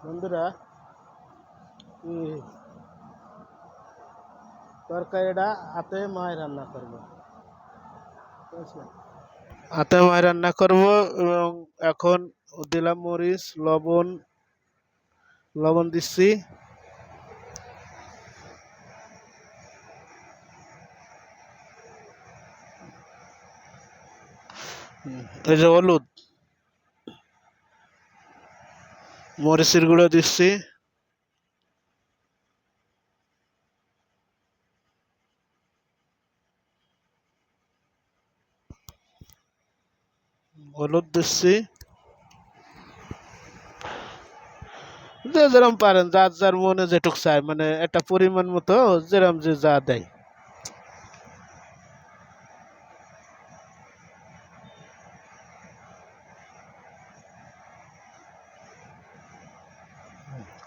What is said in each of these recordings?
বন্ধুরা, তরকারিটা হাতে মায় রান্না করবো। হাতে মায় রান্না করব এবং এখন দিলাম মরিচ, লবণ দিচ্ছি। এই যে হলুদ, মরিচের গুঁড়ো দিচ্ছি, হলুদ দিচ্ছি। যে যেরকম পারেন, যার যার মনে যেটুক চায়, মানে একটা পরিমাণ মতো যেরকম যে যা দেয়।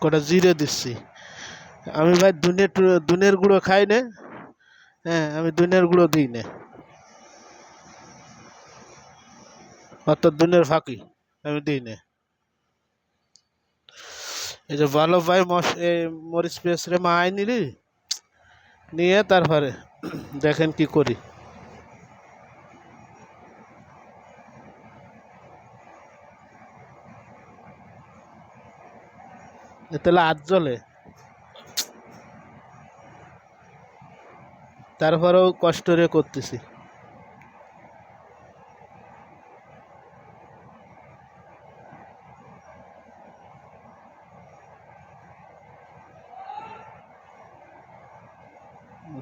কটা জিরে দিচ্ছি। আমি ভাই দুনের গুঁড়ো খাই না। হ্যাঁ, আমি দুনের গুঁড়ো দিই না, অর্থাৎ দুনের ফাঁকি আমি দিই না। এই যে ভালো ভাই মরিচ পেঁচড়ে মাই নিলি, নিয়ে তারপরে দেখেন কি করি। তাহলে হাত জ্বলে, তারপরেও কষ্ট রে করতেছি।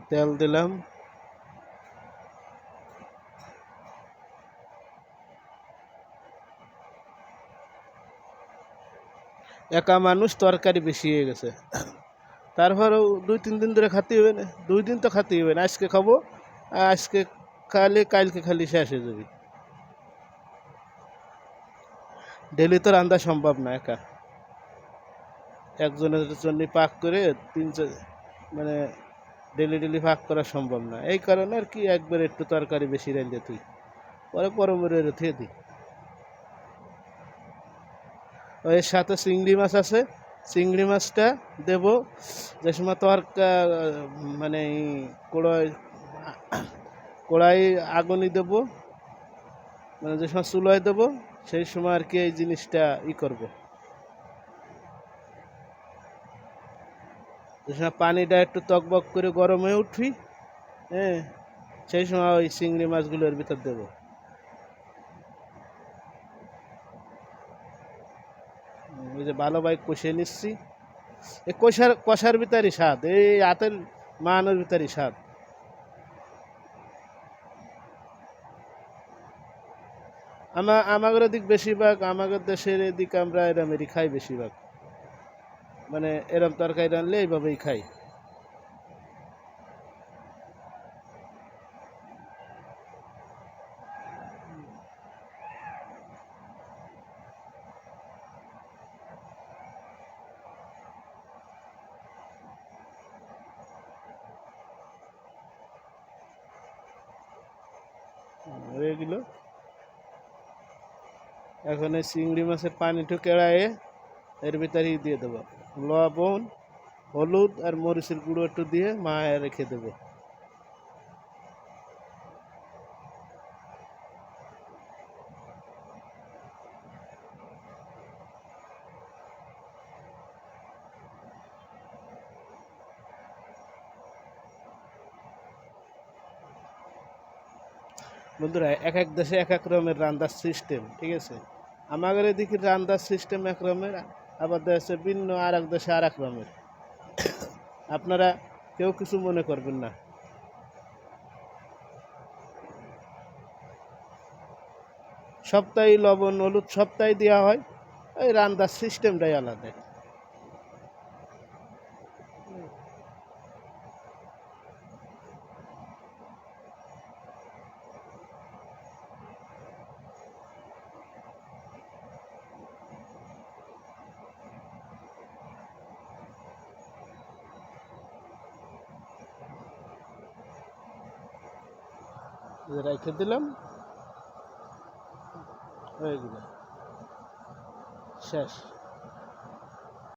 তেল দিলাম, একা মানুষ, তরকারি বেশি হয়ে গেছে। তারপরেও 2-3 দিন ধরে খাতে হবে না, 2 দিন তো খাতে হবে না। আজকে খাবো, আজকে খালি কালকে খালি শেষ হয়ে যাবে। ডেলি তো রান্না সম্ভব না একা, একজনের জন্য পাক করে মানে ডেলি পাক করা সম্ভব না। এই কারণে আর কি, একবার একটু তরকারি বেশি রাঁধলে তুই পরে পরমরে রেখে দিই। এর সাথে চিংড়ি মাছ আছে, চিংড়ি মাছটা দেব যে সময় মানে কড়াই আগুনই দেবো, মানে যে সময় চুলায় দেবো সেই সময় আর কি এই জিনিসটা করবো। যে সময় পানিটা একটু টকবক করে গরম হয়ে উঠবি, হ্যাঁ, সেই সময় ওই চিংড়ি মাছগুলোর ভিতর দেবো। ওই যে ভালোভাবে কষিয়ে নিচ্ছি। এই কষার ভিতরই স্বাদ, এই হাতের মানের ভিতরই স্বাদ। আমাদের দিক বেশিরভাগ, আমাদের দেশের এদিক আমরা এরমেরই খাই বেশিরভাগ, মানে এরম তরকারি রানলে এইভাবেই খাই। হয়ে গেল। এখন এই চিংড়ি মাছের পানিটু কেড়ায়ে এর ভিতরেই দিয়ে দেবো লবণ, হলুদ আর মরিচের গুঁড়ো একটু দিয়ে মায়ে রেখে দেবো। বন্ধুরা, এক এক দেশে এক এক রকমের রান্নার সিস্টেম, ঠিক আছে। আমাদের এদিকে রান্নার সিস্টেম এক রকমের, আবার দেশে ভিন্ন, আর এক দেশে আর এক রকমের। আপনারা কেউ কিছু মনে করবেন না। সপ্তাহে লবণ হলুদ সপ্তাহে দেওয়া হয়, এই রান্নার সিস্টেমটাই আলাদা। রেখে দিলাম, হয়ে গেল, শেষ।